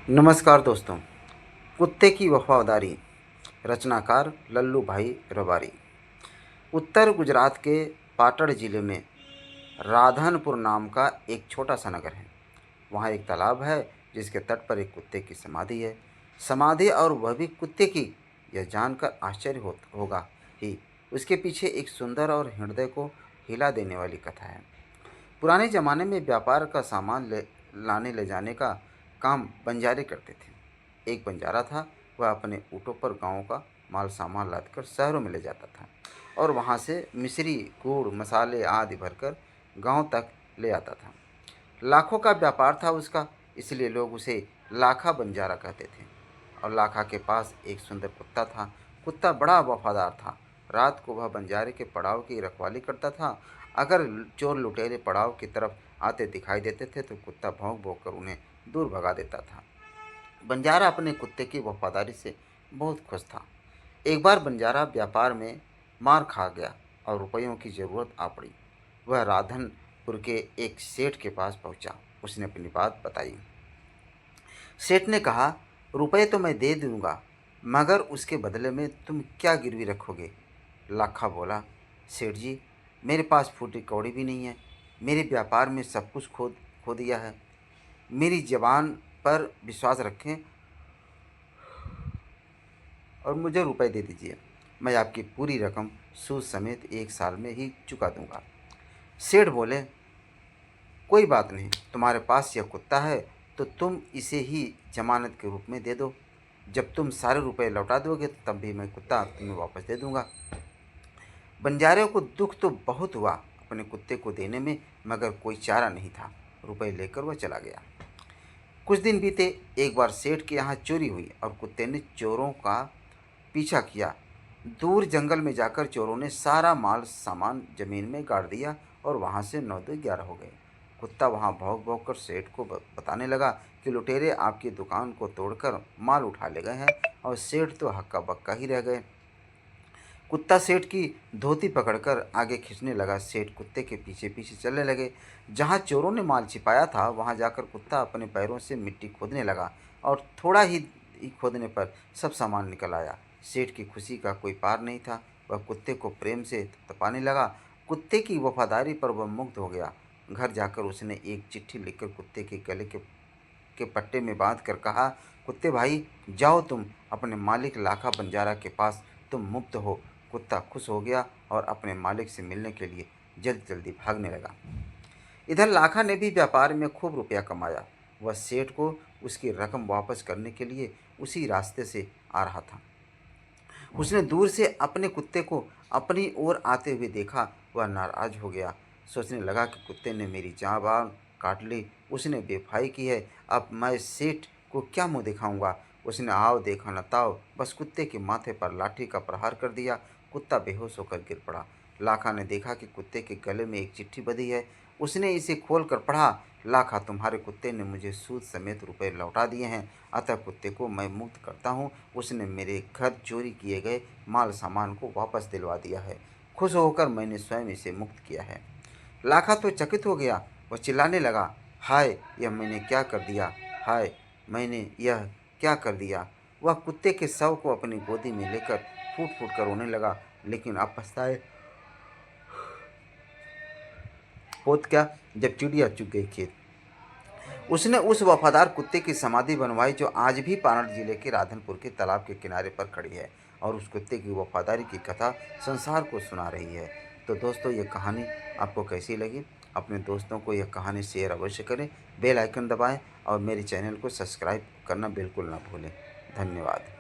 नमस्कार दोस्तों। कुत्ते की वफादारी। रचनाकार लल्लू भाई रबारी। उत्तर गुजरात के पाटड़ ज़िले में राधनपुर नाम का एक छोटा सा नगर है। वहाँ एक तालाब है जिसके तट पर एक कुत्ते की समाधि है। समाधि और वह भी कुत्ते की, यह जानकर आश्चर्य होगा ही। उसके पीछे एक सुंदर और हृदय को हिला देने वाली कथा है। पुराने ज़माने में व्यापार का सामान लाने ले जाने का काम बंजारे करते थे। एक बंजारा था। वह अपने ऊँटों पर गाँव का माल सामान लादकर शहरों में ले जाता था और वहाँ से मिश्री, गुड़, मसाले आदि भरकर गांव तक ले आता था। लाखों का व्यापार था उसका, इसलिए लोग उसे लाखा बंजारा कहते थे। और लाखा के पास एक सुंदर कुत्ता था। कुत्ता बड़ा वफादार था। रात को वह बंजारे के पड़ाव की रखवाली करता था। अगर चोर लुटेरे पड़ाव की तरफ आते दिखाई देते थे तो कुत्ता भौंक भौंक कर उन्हें दूर भगा देता था। बंजारा अपने कुत्ते की वफादारी से बहुत खुश था। एक बार बंजारा व्यापार में मार खा गया और रुपयों की ज़रूरत आ पड़ी। वह राधनपुर के एक सेठ के पास पहुंचा। उसने अपनी बात बताई। सेठ ने कहा, रुपए तो मैं दे दूंगा, मगर उसके बदले में तुम क्या गिरवी रखोगे? लाखा बोला, सेठ जी, मेरे पास फूटी कौड़ी भी नहीं है। मेरे व्यापार में सब कुछ खो खो दिया है। मेरी जबान पर विश्वास रखें और मुझे रुपए दे दीजिए। मैं आपकी पूरी रकम सूद समेत 1 साल में ही चुका दूंगा। सेठ बोले, कोई बात नहीं, तुम्हारे पास यह कुत्ता है तो तुम इसे ही जमानत के रूप में दे दो। जब तुम सारे रुपए लौटा दोगे तब भी मैं कुत्ता तुम्हें वापस दे दूंगा। बंजारे को दुख तो बहुत हुआ अपने कुत्ते को देने में, मगर कोई चारा नहीं था। रुपए लेकर वह चला गया। कुछ दिन बीते। एक बार सेठ के यहाँ चोरी हुई और कुत्ते ने चोरों का पीछा किया। दूर जंगल में जाकर चोरों ने सारा माल सामान जमीन में गाड़ दिया और वहाँ से 9 दो 11 हो गए। कुत्ता वहाँ भौंक भौंक कर सेठ को बताने लगा कि लुटेरे आपकी दुकान को तोड़कर माल उठा ले गए हैं। और सेठ तो हक्का बक्का ही रह गए। कुत्ता सेठ की धोती पकड़कर आगे खींचने लगा। सेठ कुत्ते के पीछे पीछे चलने लगे। जहाँ चोरों ने माल छिपाया था वहाँ जाकर कुत्ता अपने पैरों से मिट्टी खोदने लगा और थोड़ा ही खोदने पर सब सामान निकल आया। सेठ की खुशी का कोई पार नहीं था। वह कुत्ते को प्रेम से तपाने लगा। कुत्ते की वफादारी पर वह मुग्ध हो गया। घर जाकर उसने एक चिट्ठी लिखकर कुत्ते के गले के पट्टे में बांध कर कहा, कुत्ते भाई, जाओ तुम अपने मालिक लाखा बंजारा के पास, तुम मुक्त हो। कुत्ता खुश हो गया और अपने मालिक से मिलने के लिए जल्दी जल्दी भागने लगा। इधर लाखा ने भी व्यापार में खूब रुपया कमाया। वह सेठ को उसकी रकम वापस करने के लिए उसी रास्ते से आ रहा था। उसने दूर से अपने कुत्ते को अपनी ओर आते हुए देखा। वह नाराज हो गया। सोचने लगा कि कुत्ते ने मेरी जान काट ली, उसने बेवफाई की है। अब मैं सेठ को क्या मुंह दिखाऊंगा? उसने आओ देखा न ताओ, बस कुत्ते के माथे पर लाठी का प्रहार कर दिया। कुत्ता बेहोश होकर गिर पड़ा। लाखा ने देखा कि कुत्ते के गले में एक चिट्ठी बंधी है। उसने इसे खोल कर पढ़ा, लाखा, तुम्हारे कुत्ते ने मुझे सूद समेत रुपए लौटा दिए हैं, अतः कुत्ते को मैं मुक्त करता हूँ। उसने मेरे घर चोरी किए गए माल सामान को वापस दिलवा दिया है। खुश होकर मैंने स्वयं इसे मुक्त किया है। लाखा तो चकित हो गया। वह चिल्लाने लगा, हाय, यह मैंने क्या कर दिया? हाय, मैंने यह क्या कर दिया? वह कुत्ते के शव को अपनी गोदी में लेकर फूट फूट कर रोने लगा। लेकिन अब पछताए होत क्या, जब चिड़िया चुग गई खेत। उसने उस वफादार कुत्ते की समाधि बनवाई जो आज भी पानड़ जिले के राधनपुर के तालाब के किनारे पर खड़ी है और उस कुत्ते की वफादारी की कथा संसार को सुना रही है। तो दोस्तों, ये कहानी आपको कैसी लगी? अपने दोस्तों को यह कहानी शेयर अवश्य करें, बेल आइकन दबाएं और मेरे चैनल को सब्सक्राइब करना बिल्कुल ना भूलें। धन्यवाद।